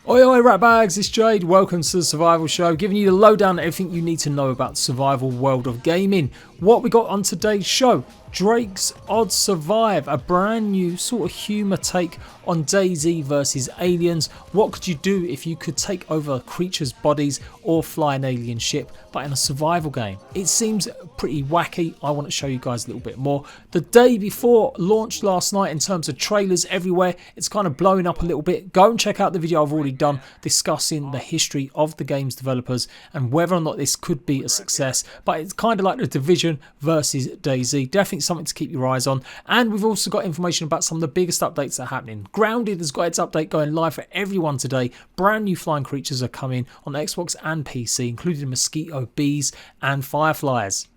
Oi oi ratbags, it's Jade, welcome to the Survival Show, giving you the lowdown on everything you need to know about the survival world of gaming. What we got on today's show: Drake's Odd Survive, a brand new sort of humour take on DayZ versus aliens. What could you do if you could take over creatures' bodies or fly an alien ship, but in a survival game? It seems pretty wacky. I want to show you guys a little bit more. The day before launched last night in terms of trailers everywhere, it's kind of blowing up a little bit. Go and check out the video I've already done discussing the history of the game's developers and whether or not this could be a success. But it's kind of like the Division versus DayZ. Definitely something to keep your eyes on. And we've also got information about some of the biggest updates that are happening. Grounded has got its update going live for everyone today. Brand new flying creatures are coming on Xbox and PC, including mosquito, bees and fireflies.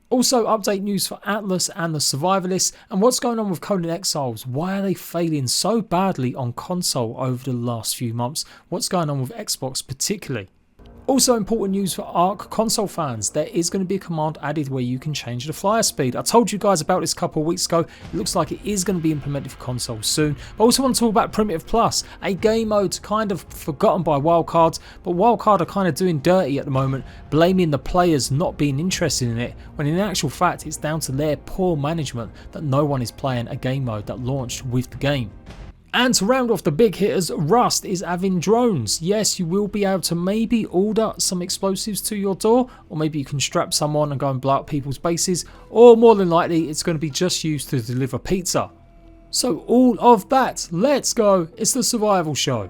Also, update news for Atlas and the Survivalists, and what's going on with Conan Exiles. Why are they failing so badly on console over the last few months? What's going on with Xbox particularly? Also important news for ARC console fans, there is going to be a command added where you can change the flyer speed. I told you guys about this a couple of weeks ago. It looks like it is going to be implemented for consoles soon. But I also want to talk about Primitive Plus, a game mode kind of forgotten by Wildcards, but Wildcard are kind of doing dirty at the moment, blaming the players not being interested in it, when in actual fact it's down to their poor management that no one is playing a game mode that launched with the game. And to round off the big hitters, Rust is having drones. Yes, you will be able to maybe order some explosives to your door, or maybe you can strap someone and go and blow up people's bases, or more than likely it's going to be just used to deliver pizza. So all of that, let's go, it's the Survival Show.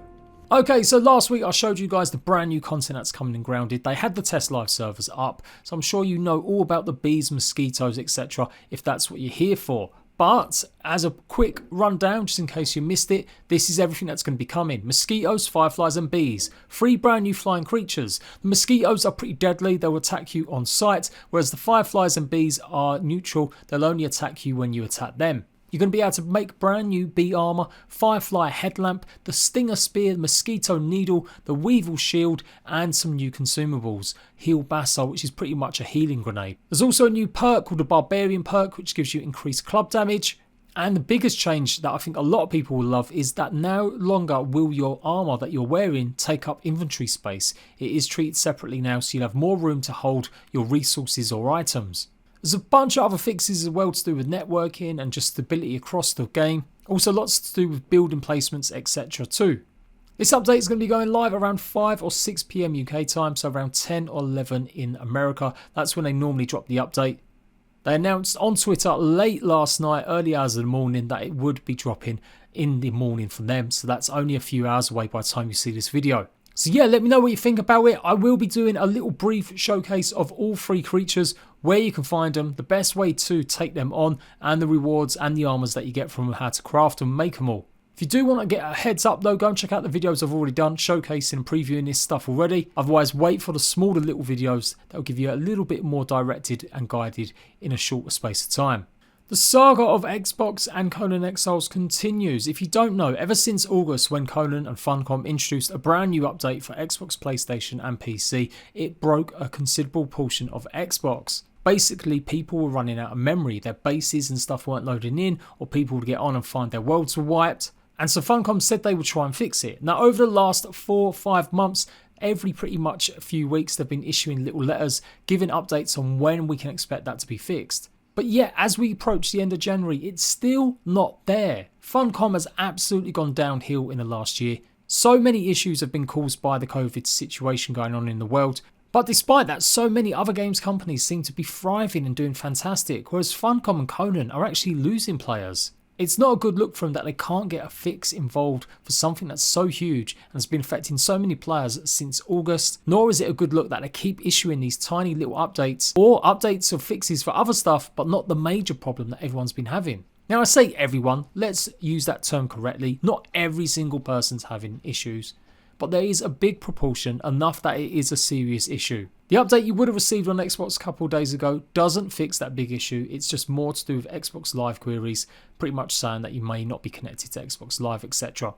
Okay, so last week I showed you guys the brand new content that's coming in Grounded. They had the test live servers up, so I'm sure you know all about the bees, mosquitoes, etc. if that's what you're here for. But as a quick rundown, just in case you missed it, this is everything that's going to be coming. Mosquitoes, fireflies and bees. 3 brand new flying creatures. The mosquitoes are pretty deadly, they'll attack you on sight, whereas the fireflies and bees are neutral, they'll only attack you when you attack them. You're going to be able to make brand new bee armour, firefly headlamp, the stinger spear, mosquito needle, the weevil shield and some new consumables. Heal Basso, which is pretty much a healing grenade. There's also a new perk called the Barbarian perk, which gives you increased club damage. And the biggest change that I think a lot of people will love is that no longer will your armour that you're wearing take up inventory space. It is treated separately now, so you'll have more room to hold your resources or items. There's a bunch of other fixes as well to do with networking and just stability across the game. Also lots to do with building placements, etc. too. This update is going to be going live around 5 or 6 PM UK time, so around 10 or 11 in America. That's when they normally drop the update. They announced on Twitter late last night, early hours of the morning, that it would be dropping in the morning for them. So that's only a few hours away by the time you see this video. So yeah, let me know what you think about it. I will be doing a little brief showcase of all 3 creatures, where you can find them, the best way to take them on, and the rewards and the armors that you get from how to craft and make them all. If you do want to get a heads up though, go and check out the videos I've already done showcasing and previewing this stuff already. Otherwise, wait for the smaller little videos that will give you a little bit more directed and guided in a shorter space of time. The saga of Xbox and Conan Exiles continues. If you don't know, ever since August when Conan and Funcom introduced a brand new update for Xbox, PlayStation and PC, it broke a considerable portion of Xbox. Basically, people were running out of memory, their bases and stuff weren't loading in, or people would get on and find their worlds were wiped. And so Funcom said they would try and fix it. Now over the last 4 or 5 months, every pretty much a few weeks they've been issuing little letters, giving updates on when we can expect that to be fixed. But yet, as we approach the end of January, it's still not there. Funcom has absolutely gone downhill in the last year. So many issues have been caused by the COVID situation going on in the world. But despite that, so many other games companies seem to be thriving and doing fantastic, whereas Funcom and Conan are actually losing players. It's not a good look for them that they can't get a fix involved for something that's so huge and has been affecting so many players since August, nor is it a good look that they keep issuing these tiny little updates or updates or fixes for other stuff, but not the major problem that everyone's been having. Now I say everyone, let's use that term correctly. Not every single person's having issues, but there is a big proportion, enough that it is a serious issue. The update you would have received on Xbox a couple of days ago doesn't fix that big issue. It's just more to do with Xbox Live queries, pretty much saying that you may not be connected to Xbox Live, etc.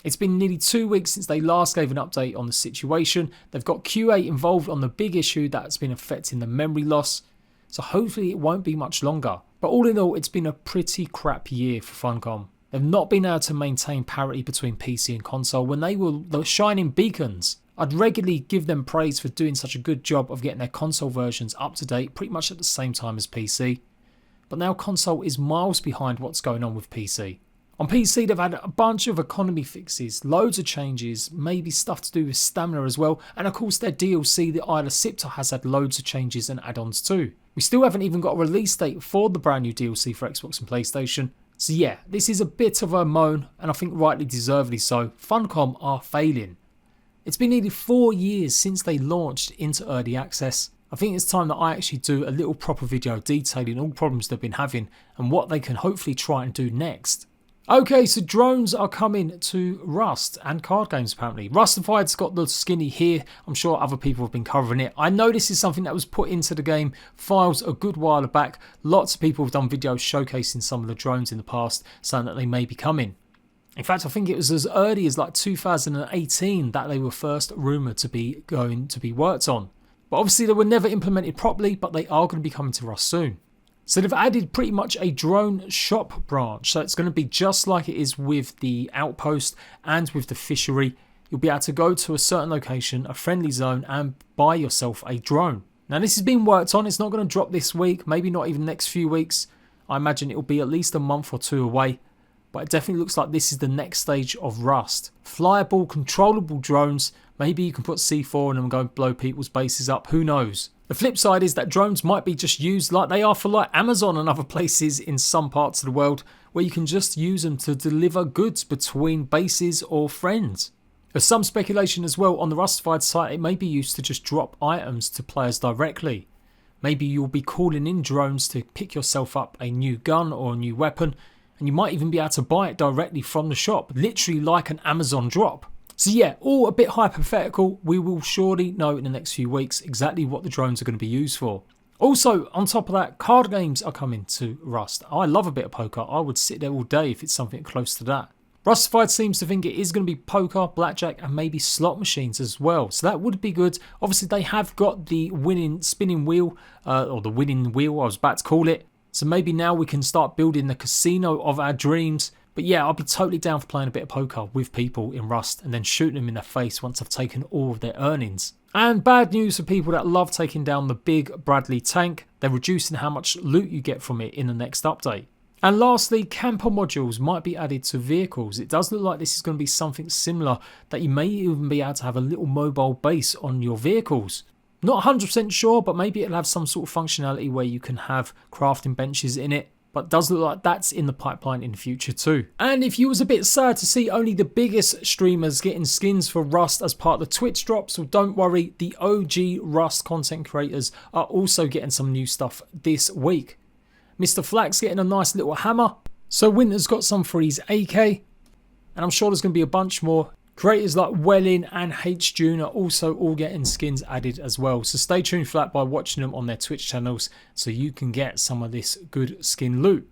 It's been nearly 2 weeks since they last gave an update on the situation. They've got QA involved on the big issue that's been affecting the memory loss, so hopefully it won't be much longer. But all in all, it's been a pretty crap year for Funcom. They've not been able to maintain parity between PC and console when they were the shining beacons. I'd regularly give them praise for doing such a good job of getting their console versions up to date pretty much at the same time as PC. But now console is miles behind what's going on with PC. On PC they've had a bunch of economy fixes, loads of changes, maybe stuff to do with stamina as well, and of course their DLC, the Isle of Sipta, has had loads of changes and add-ons too. We still haven't even got a release date for the brand new DLC for Xbox and PlayStation. So yeah, this is a bit of a moan, and I think rightly deservedly so. Funcom are failing. It's been nearly 4 years since they launched into early access. I think it's time that I actually do a little proper video detailing all problems they've been having and what they can hopefully try and do next. Okay, so drones are coming to Rust and card games apparently. Rustified's got the skinny here. I'm sure other people have been covering it. I know this is something that was put into the game files a good while back. Lots of people have done videos showcasing some of the drones in the past, saying that they may be coming. In fact, I think it was as early as like 2018 that they were first rumoured to be going to be worked on. But obviously they were never implemented properly, but they are going to be coming to Rust soon. So they've added pretty much a drone shop branch. So it's going to be just like it is with the outpost and with the fishery. You'll be able to go to a certain location, a friendly zone, and buy yourself a drone. Now this has been worked on. It's not going to drop this week, maybe not even next few weeks. I imagine it will be at least a month or two away. But it definitely looks like this is the next stage of Rust. Flyable, controllable drones. Maybe you can put C4 in them and go blow people's bases up. Who knows? The flip side is that drones might be just used like they are for like Amazon and other places in some parts of the world, where you can just use them to deliver goods between bases or friends. There's some speculation as well on the Rustified site it may be used to just drop items to players directly. Maybe you'll be calling in drones to pick yourself up a new gun or a new weapon, and you might even be able to buy it directly from the shop, literally like an Amazon drop. So yeah, all a bit hypothetical. We will surely know in the next few weeks exactly what the drones are going to be used for. Also, on top of that, card games are coming to Rust. I love a bit of poker. I would sit there all day if it's something close to that. Rustified seems to think it is going to be poker, blackjack, and maybe slot machines as well. So that would be good. Obviously, they have got the spinning wheel, or the winning wheel, I was about to call it. So maybe now we can start building the casino of our dreams. But yeah, I'll be totally down for playing a bit of poker with people in Rust and then shooting them in the face once I've taken all of their earnings. And bad news for people that love taking down the big Bradley tank. They're reducing how much loot you get from it in the next update. And lastly, camper modules might be added to vehicles. It does look like this is going to be something similar, that you may even be able to have a little mobile base on your vehicles. Not 100% sure, but maybe it'll have some sort of functionality where you can have crafting benches in it. But it does look like that's in the pipeline in the future too. And if you was a bit sad to see only the biggest streamers getting skins for Rust as part of the Twitch drops, well, don't worry, the OG Rust content creators are also getting some new stuff this week. Mr. Flack's getting a nice little hammer. So Winter's got some for his AK. And I'm sure there's going to be a bunch more. Creators like Wellin and H-June are also all getting skins added as well. So stay tuned for that by watching them on their Twitch channels so you can get some of this good skin loot.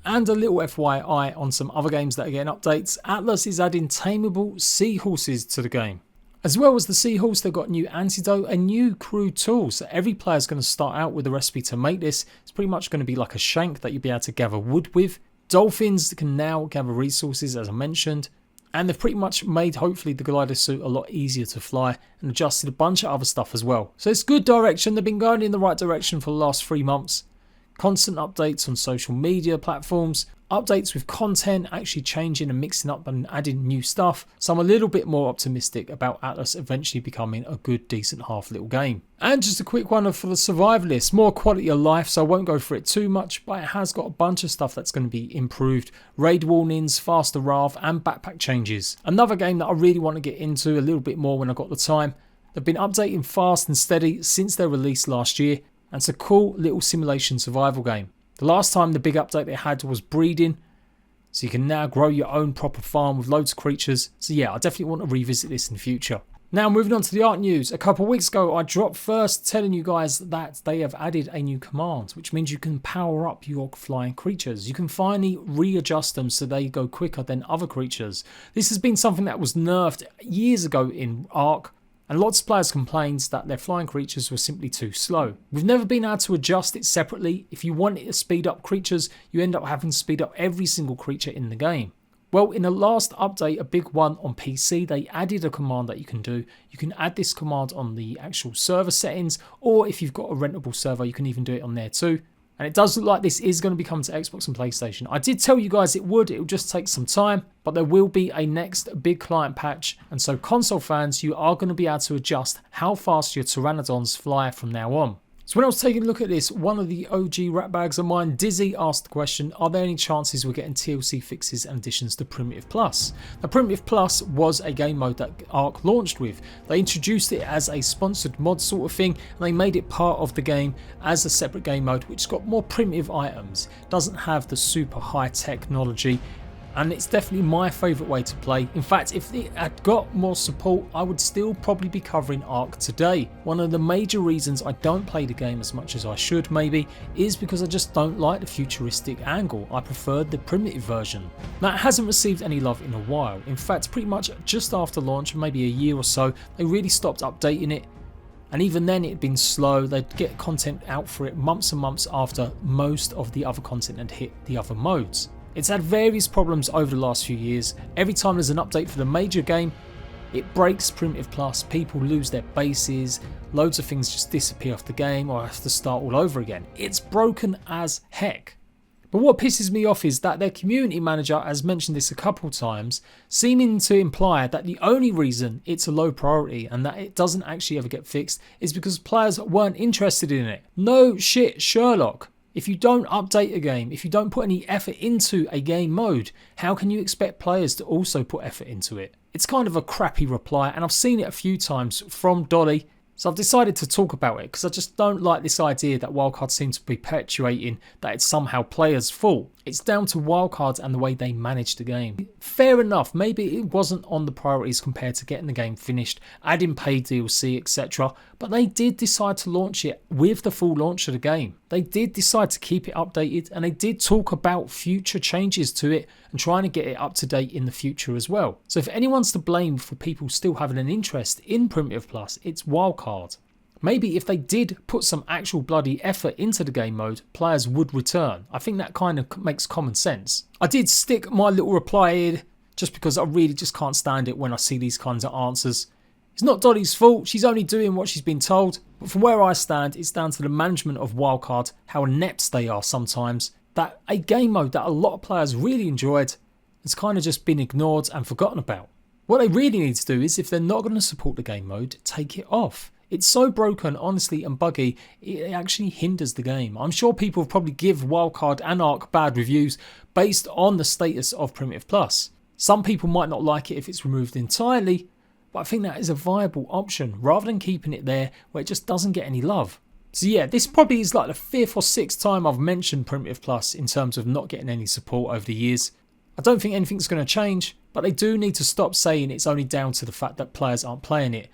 And a little FYI on some other games that are getting updates. Atlas is adding tameable seahorses to the game. As well as the seahorse, they've got new antidote and new crew tools. So every player is going to start out with a recipe to make this. It's pretty much going to be like a shank that you'll be able to gather wood with. Dolphins can now gather resources, as I mentioned. And they've pretty much made, hopefully, the glider suit a lot easier to fly and adjusted a bunch of other stuff as well. So it's good direction. They've been going in the right direction for the last 3 months. Constant updates on social media platforms. Updates with content actually changing and mixing up and adding new stuff. So I'm a little bit more optimistic about Atlas eventually becoming a good, decent half little game. And just a quick one for the survivalists. More quality of life, so I won't go for it too much, but it has got a bunch of stuff that's going to be improved. Raid warnings, faster RAV, and backpack changes. Another game that I really want to get into a little bit more when I got the time. They've been updating fast and steady since their release last year, and it's a cool little simulation survival game. The last time the big update they had was breeding, so you can now grow your own proper farm with loads of creatures. So yeah, I definitely want to revisit this in the future. Now moving on to the art news. A couple of weeks ago I dropped first telling you guys that they have added a new command, which means you can power up your flying creatures. You can finally readjust them so they go quicker than other creatures. This has been something that was nerfed years ago in Ark. And lots of players complained that their flying creatures were simply too slow. We've never been able to adjust it separately. If you want it to speed up creatures, you end up having to speed up every single creature in the game. Well, in the last update, a big one on PC, they added a command that you can do. You can add this command on the actual server settings, or if you've got a rentable server, you can even do it on there too. And it does look like this is going to be coming to Xbox and PlayStation. I did tell you guys it would, it'll just take some time, but there will be a next big client patch. And so console fans, you are going to be able to adjust how fast your Pteranodons fly from now on. So when I was taking a look at this, one of the OG ratbags of mine, Dizzy, asked the question, are there any chances we're getting TLC fixes and additions to Primitive Plus? Now, Primitive Plus was a game mode that Ark launched with. They introduced it as a sponsored mod sort of thing, and they made it part of the game as a separate game mode, which got more primitive items, doesn't have the super high technology, and it's definitely my favourite way to play. In fact, if it had got more support, I would still probably be covering Ark today. One of the major reasons I don't play the game as much as I should maybe is because I just don't like the futuristic angle. I preferred the primitive version. Now, it hasn't received any love in a while. In fact, pretty much just after launch, maybe a year or so, they really stopped updating it. And even then it had been slow. They'd get content out for it months and months after most of the other content had hit the other modes. It's had various problems over the last few years. Every time there's an update for the major game, it breaks Primitive Plus, people lose their bases, loads of things just disappear off the game or have to start all over again. It's broken as heck. But what pisses me off is that their community manager has mentioned this a couple times, seeming to imply that the only reason it's a low priority and that it doesn't actually ever get fixed is because players weren't interested in it. No shit, Sherlock. If you don't update a game, if you don't put any effort into a game mode, how can you expect players to also put effort into it? It's kind of a crappy reply, and I've seen it a few times from Dolly, so I've decided to talk about it because I just don't like this idea that Wildcard seems to be perpetuating that it's somehow players' fault. It's down to Wildcards and the way they manage the game. Fair enough, maybe it wasn't on the priorities compared to getting the game finished, adding paid DLC, etc. But they did decide to launch it with the full launch of the game. They did decide to keep it updated, and they did talk about future changes to it and trying to get it up to date in the future as well. So if anyone's to blame for people still having an interest in Primitive Plus, it's Wildcard. Maybe if they did put some actual bloody effort into the game mode, players would return. I think that kind of makes common sense. I did stick my little reply here just because I really just can't stand it when I see these kinds of answers. It's not Dolly's fault, she's only doing what she's been told. But from where I stand, it's down to the management of Wildcard, how inept they are sometimes. That a game mode that a lot of players really enjoyed has kind of just been ignored and forgotten about. What they really need to do is, if they're not going to support the game mode, take it off. It's so broken, honestly, and buggy, it actually hinders the game. I'm sure people probably give Wildcard and Ark bad reviews based on the status of Primitive Plus. Some people might not like it if it's removed entirely, but I think that is a viable option rather than keeping it there where it just doesn't get any love. So yeah, this probably is like the 5th or 6th time I've mentioned Primitive Plus in terms of not getting any support over the years. I don't think anything's going to change, but they do need to stop saying it's only down to the fact that players aren't playing it,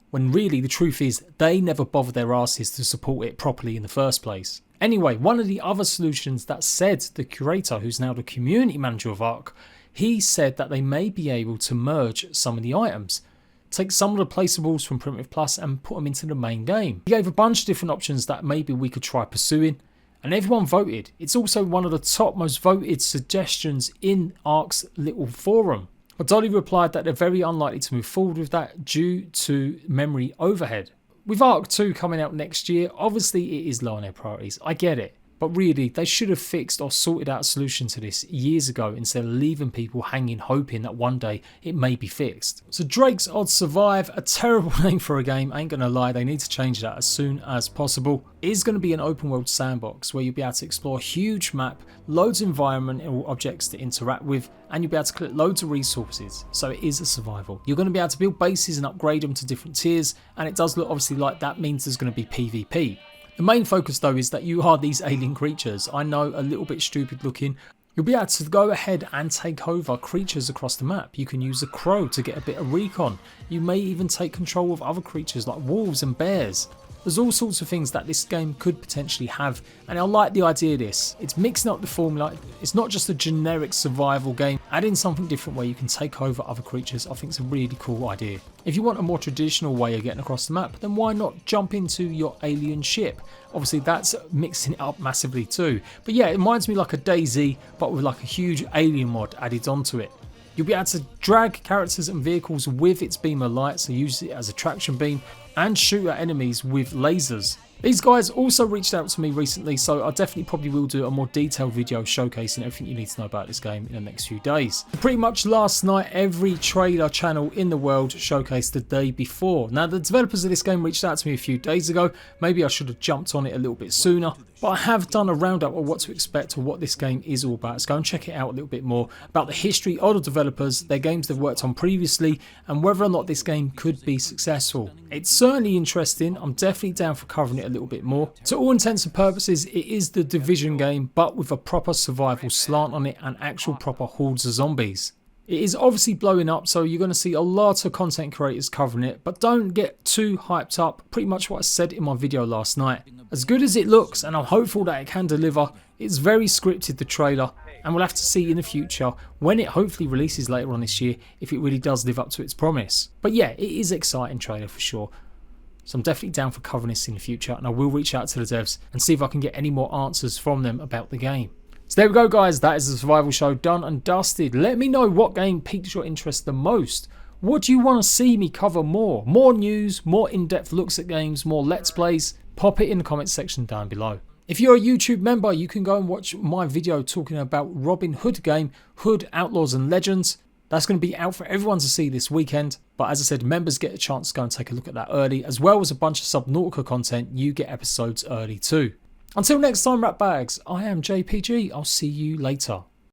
when really the truth is they never bothered their asses to support it properly in the first place. Anyway, one of the other solutions that said the curator, who's now the community manager of Ark, he said that they may be able to merge some of the items. Take some of the placeables from Primitive Plus and put them into the main game. He gave a bunch of different options that maybe we could try pursuing, and everyone voted. It's also one of the top most voted suggestions in Ark's little forum. But Dolly replied that they're very unlikely to move forward with that due to memory overhead. With Ark 2 coming out next year, obviously it is low on their priorities, I get it. But really, they should have fixed or sorted out a solution to this years ago instead of leaving people hanging hoping that one day it may be fixed. So Drake's Odds Survive, a terrible name for a game, ain't gonna lie, they need to change that as soon as possible. It is going to be an open world sandbox where you'll be able to explore a huge map, loads of environmental objects to interact with, and you'll be able to collect loads of resources, so it is a survival. You're going to be able to build bases and upgrade them to different tiers, and it does look obviously like that means there's going to be PvP. The main focus though is that you are these alien creatures. I know, a little bit stupid looking. You'll be able to go ahead and take over creatures across the map. You can use a crow to get a bit of recon. You may even take control of other creatures like wolves and bears. There's all sorts of things that this game could potentially have, and I like the idea of this. It's mixing up the formula. It's not just a generic survival game. Adding something different where you can take over other creatures, I think is a really cool idea. If you want a more traditional way of getting across the map, then why not jump into your alien ship? Obviously that's mixing it up massively too. But yeah, it reminds me like a DayZ, but with like a huge alien mod added onto it. You'll be able to drag characters and vehicles with its beam of light, so use it as a traction beam, and shoot at enemies with lasers. These guys also reached out to me recently, so I definitely probably will do a more detailed video showcasing everything you need to know about this game in the next few days. Pretty much last night, every trailer channel in the world showcased the day before. Now, the developers of this game reached out to me a few days ago. Maybe I should have jumped on it a little bit sooner, but I have done a roundup of what to expect or what this game is all about. So go and check it out a little bit more about the history of the developers, their games they've worked on previously, and whether or not this game could be successful. It's certainly interesting. I'm definitely down for covering it a little bit more. To all intents and purposes, it is the Division game, but with a proper survival slant on it and actual proper hordes of zombies. It is obviously blowing up, so you're going to see a lot of content creators covering it, but don't get too hyped up. Pretty much what I said in my video last night. As good as it looks, and I'm hopeful that it can deliver, it's very scripted, the trailer, and we'll have to see in the future when it hopefully releases later on this year if it really does live up to its promise. But yeah, it is an exciting trailer for sure. So I'm definitely down for covering this in the future, and I will reach out to the devs and see if I can get any more answers from them about the game. So there we go, guys. That is the survival show done and dusted. Let me know what game piqued your interest the most. What do you want to see me cover more? More news, more in-depth looks at games, more let's plays? Pop it in the comments section down below. If you're a YouTube member, you can go and watch my video talking about Robin Hood game, Hood Outlaws and Legends. That's going to be out for everyone to see this weekend. But as I said, members get a chance to go and take a look at that early, as well as a bunch of Subnautica content. You get episodes early too. Until next time, rat bags, I am JPG. I'll see you later.